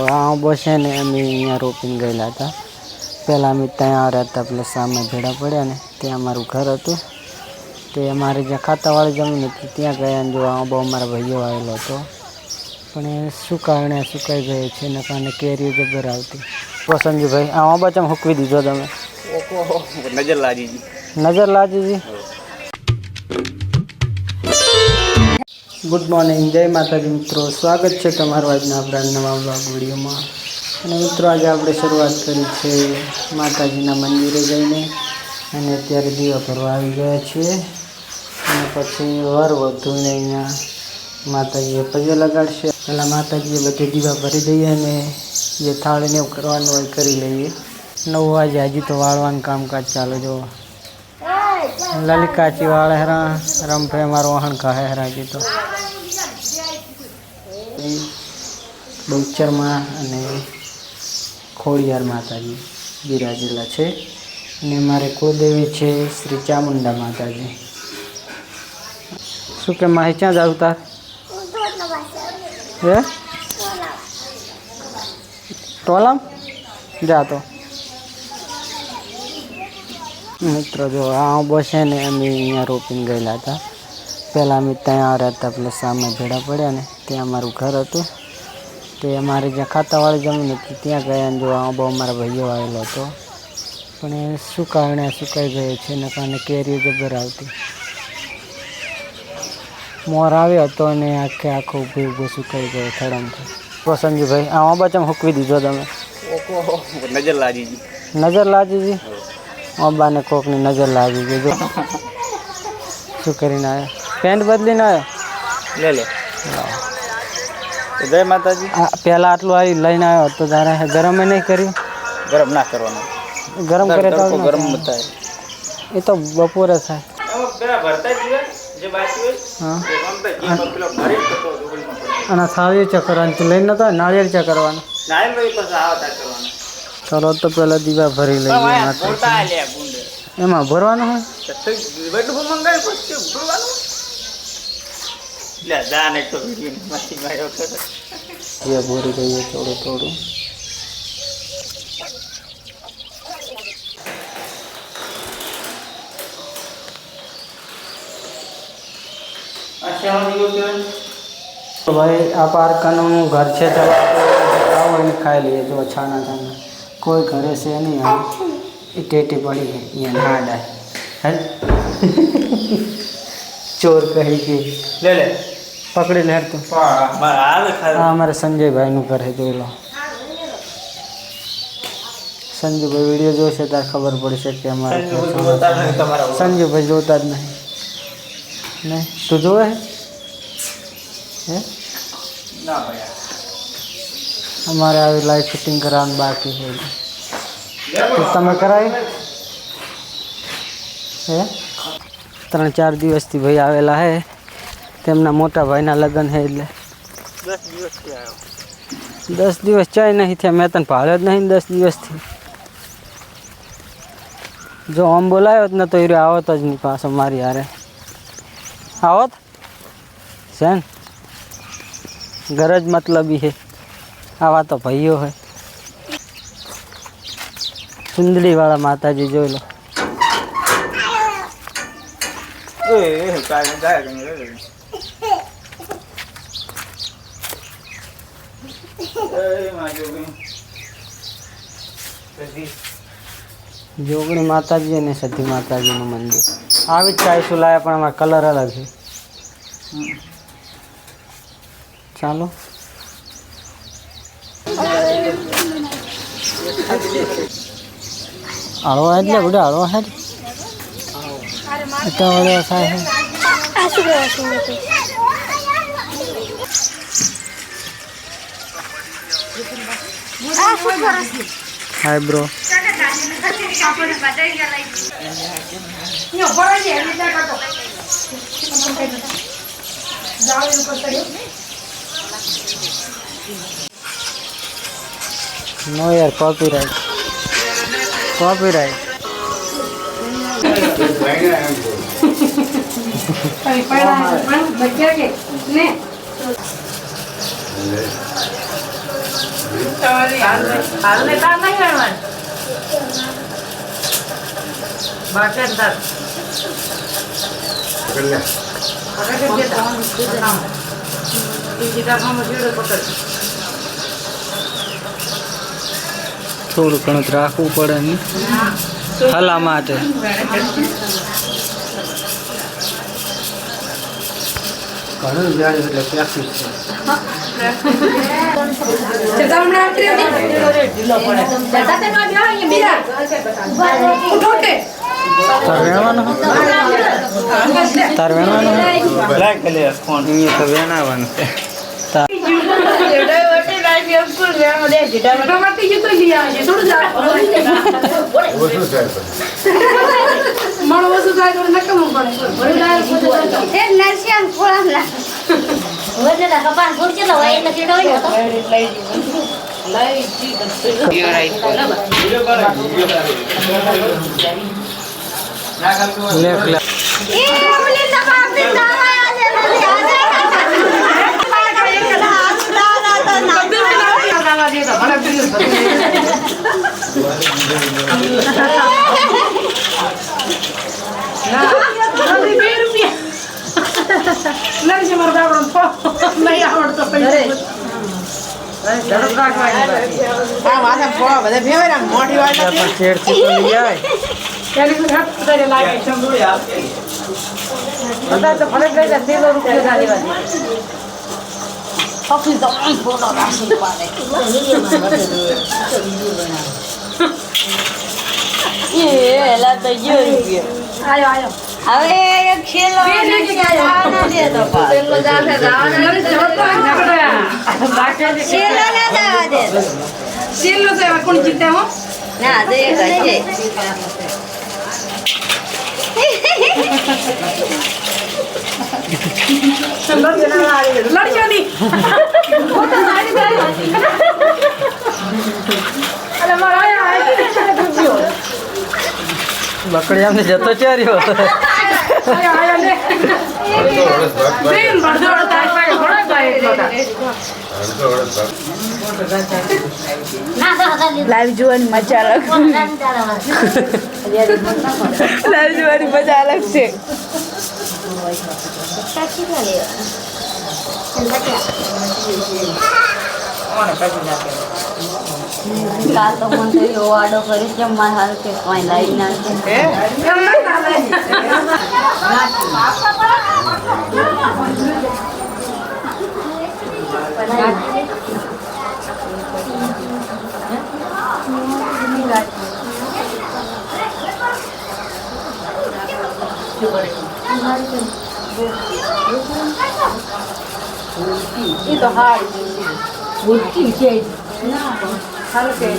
આંબો છે ને અમે અહીંયા રોપીને ગયેલા હતા. પહેલાં અમે ત્યાં રહેતા, પેલા સામે ભેડા પડ્યા ને ત્યાં અમારું ઘર હતું. તે અમારે જ્યાં ખાતાવાળી જમીન હતી ત્યાં ગયા ને જો આંબો અમારા ભાઈઓ આવેલો હતો, પણ એ સુકાઈ ગયો છે એના કારણે કેરીઓ જબર આવતી. સંજુભાઈ આ આંબા ચમ હૂકવી દીધો તમે? નજર લાજીજી. ગુડ મોર્નિંગ, જય માતાજી મિત્રો, સ્વાગત છે તમારું આજના આપણા નવા બ્લોગ વિડીયોમાં. અને મિત્રો આજે આપણે શરૂઆત કરી છે માતાજીના મંદિરે જઈને, અને અત્યારે દીવા ભરવા આવી ગયા છીએ. અને પછી વર વધુને અહીંયા માતાજીએ પગે લગાડશે. પહેલાં માતાજીએ બધે દીવા ભરી દઈએ અને જે થાળીને એવું કરવાનું હોય કરી લઈએ. 9 વાગે હજી તો વાળવાનું કામકાજ ચાલુ. જો લલિકાચી વાળે હેરા રમફે મારો વહણ કહે હેરાજી તો બહુચરમાં અને ખોડિયાર માતાજી બિરાજેલા છે. અને મારે કુળદેવી છે શ્રી ચામુંડા માતાજી. શું કે માહી ક્યાં જાવ તાર? હે ટોલામ જા તો. મિત્રો જો આ આંબો છે ને અમે અહીંયા રોપીને ગયેલા હતા. પહેલાં અમે ત્યાં રહેતા, પેલા સામે ભેડા પડ્યા ને ત્યાં અમારું ઘર હતું. તે અમારે જ્યાં ખાતાવાળી જમીન હતી ત્યાં ગયા ને જો આંબો અમારા ભાઈઓ આવેલો હતો, પણ એ સુકાઈ ગયો છે એના કારણે કેરીઓ જબર આવતી. મોર આવ્યો હતો અને આખો ઊભો સુકાઈ ગયો થડામથી. સંજુભાઈ આ આંબા ચમ હૂકવી દીધો તમે? નજર લાજીજી. આંબાને કોકની નજર લાગી ગઈ. જો શું કરીને આવ્યો? પેન્ટ બદલીને આવ્યો? લે જય માતાજી. પહેલાં આટલું આવી લઈને આવ્યો તો તારે ગરમે નહીં કર્યું? ગરમ ના કરવાનું. ગરમ કરે તો ગરમ થાય. એ તો બપોરે થાય. અને થાળી ચા કરવાની તું લઈને નતો? નાળિયેર ચા કરવાનું. ચલો તો પેલા દીવા ભરી લઈએ. એમાં ભરવાનું હોય? ભરી દઈએ થોડું. તો ભાઈ આ પાર્કનું ઘર છે, આવો એને ખાઈ લઈએ. જો છાના કોઈ ઘરે છે નહીં. આ એ ટેટી પડી ગઈ અહીંયા ના ડાય. હે ચોર કહી ગઈ. લે પકડી લે તું. હા અમારે સંજયભાઈનું ઘર છે, જોઈ લો. સંજુભાઈ વિડીયો જોશે ત્યારે ખબર પડશે કે અમારે સંજુભાઈ જોતા જ નહીં. તું જોવે હે? અમારે આવી લાઈટ ફિટિંગ કરવાનું બાકી છે. તમે કરાવી હે? 3-4 દિવસથી ભાઈ આવેલા હે. તેમના મોટા ભાઈના લગ્ન છે એટલે 10 દિવસ ચાય નહીં થયા. મેં તને ભાળ્યો જ નહીં 10 દિવસથી. જો આમ બોલાયો જ ન તો એ આવત જ નહીં પાછો મારી હારે. આવત છે ને ગરજ મતલબી છે. આવા તો ભાઈઓ હોય. સુંદડીવાળા માતાજી જોઈ લો. જોગણી માતાજી અને સતી માતાજીનું મંદિર. આવી જ ચાઈશું લાયા પણ અમારા કલર અલગ છે. ચાલો હળવા એટલે બધા હળવા છે. એટલા વડવા થાય છે. Hi bro. नो यार कॉपीराइट થોડું ઘણું રાખવું પડે ને હલા માટે ઘણું જાણ્યું એટલે પ્રેક્ટિસ તાર વેણવાનું તો વેણાવાનું બકડિયા ને જતો ચાર્યો લાઈવ જોવાની મજા અલગ લાઈવ જોવાની મજા અલગ છે કાલ તો મને એવો આડો કરી જમવા હાલ કે કોઈ લાઈ ના એ તો હાર ભૂલકી છે સારું કે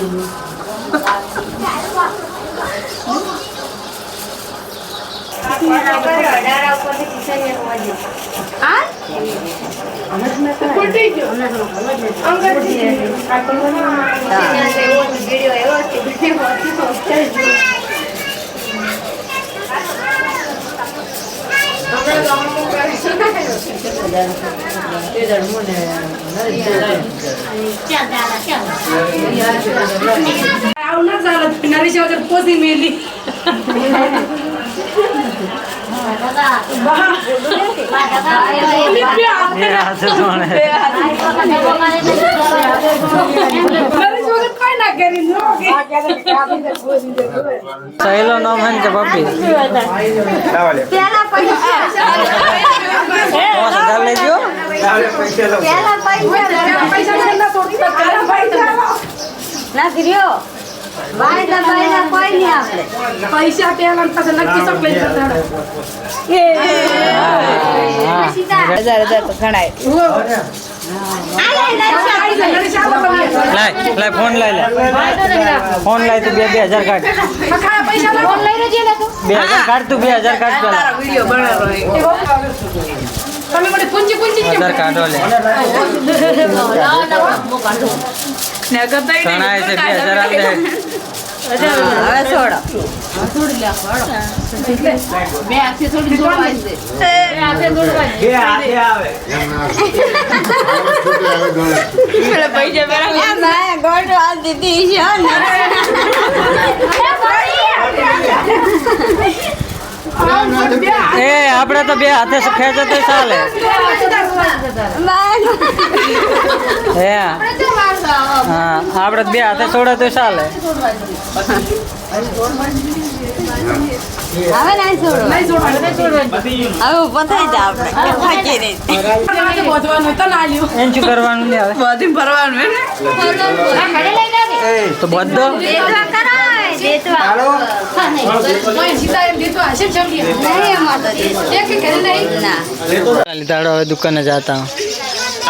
પોસી મેલી સહેલો નામ હે કે બાપી લેજો ના ગિરિયો વાયદા બાયદા કોઈ નહીં આપણે. પૈસા પેલા ને પછી નક્કી ચોકલેટ કરતા હજાર તો ગણાય. લાય ફોન લઈ લે ફોન લઈ તું 2000 કાઢ પૈસા ફોન લઈ લેજે ને તું 2000 કાઢ તું 2000 કાઢ પેલા વિડિયો બનાવો તમે મને પૂંજી પૂંજી 1000 કાઢો લે ને અગર દઈ સણાય છે 2000 આલ દે હવે છોડો. બે હાથે થોડી જોડવા છે બે હાથે જોડવા છે પૈસા પેલા મેં ગોળ આલ દીધી છે ને. એ આપણે તો બે હાથે ખેંચે તો ચાલે હે હા આપણે બે હાથે છોડે તો ચાલે હવે નહીં છોડો. હવે ઊભો થઈ જા આપણે. થાકી રહી. બોધવાનું તો ના લ્યો એમ શું કરવાનું લે હવે બોધી ભરવાનું હે એ તો બધો દેતવા કરાય. દેતવા. કોઈ સીધા એમ દેતો હશે જલ્દી નહીં એમાં તો દેતવા. એક ઘરે નહીં ના. લીધાડો હવે દુકાને જાતા હું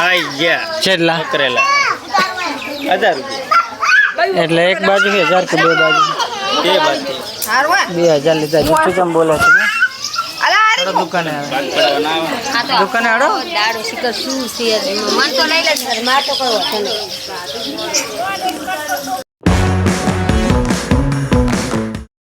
આઈ ગયા છેલ્લા કરેલા 1000 રૂપિયા એટલે એક બાજુ 1000 કે બે બાજુ બે બાકી 2000 લીધા જુઠ્ઠું કેમ બોલે છે હાલો દુકાને આવે દુકાને આડો દાડો શીખર શું છે મન તો લઈ લે માર તો કોઈ હોતો નહીં.